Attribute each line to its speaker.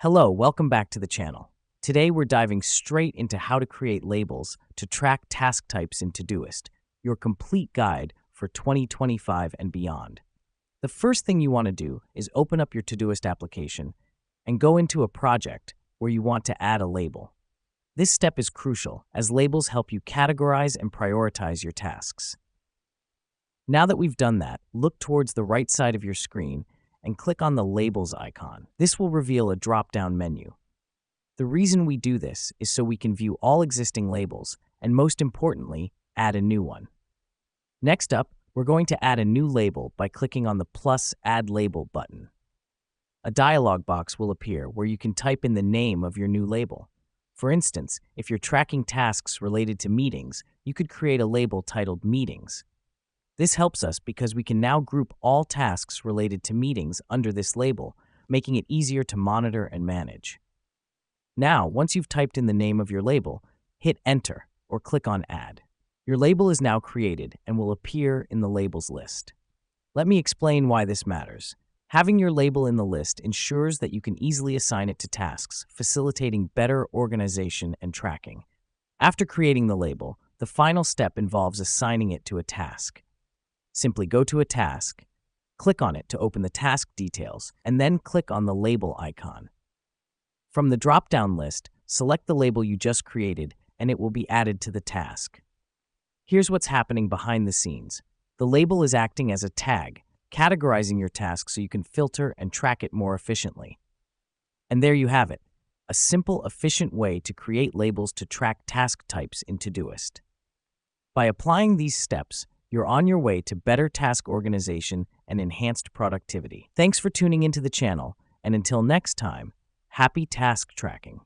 Speaker 1: Hello, welcome back to the channel. Today we're diving straight into how to create labels to track task types in Todoist, your complete guide for 2025 and beyond. The first thing you want to do is open up your Todoist application and go into a project where you want to add a label. This step is crucial as labels help you categorize and prioritize your tasks. Now that we've done that, look towards the right side of your screen and click on the Labels icon. This will reveal a drop-down menu. The reason we do this is so we can view all existing labels and, most importantly, add a new one. Next up, we're going to add a new label by clicking on the plus Add Label button. A dialog box will appear where you can type in the name of your new label. For instance, if you're tracking tasks related to meetings, you could create a label titled Meetings. This helps us because we can now group all tasks related to meetings under this label, making it easier to monitor and manage. Now, once you've typed in the name of your label, hit Enter or click on Add. Your label is now created and will appear in the labels list. Let me explain why this matters. Having your label in the list ensures that you can easily assign it to tasks, facilitating better organization and tracking. After creating the label, the final step involves assigning it to a task. Simply go to a task, click on it to open the task details, and then click on the label icon. From the drop-down list, select the label you just created, and it will be added to the task. Here's what's happening behind the scenes. The label is acting as a tag, categorizing your task so you can filter and track it more efficiently. And there you have it, a simple, efficient way to create labels to track task types in Todoist. By applying these steps, you're on your way to better task organization and enhanced productivity. Thanks for tuning into the channel, and until next time, happy task tracking.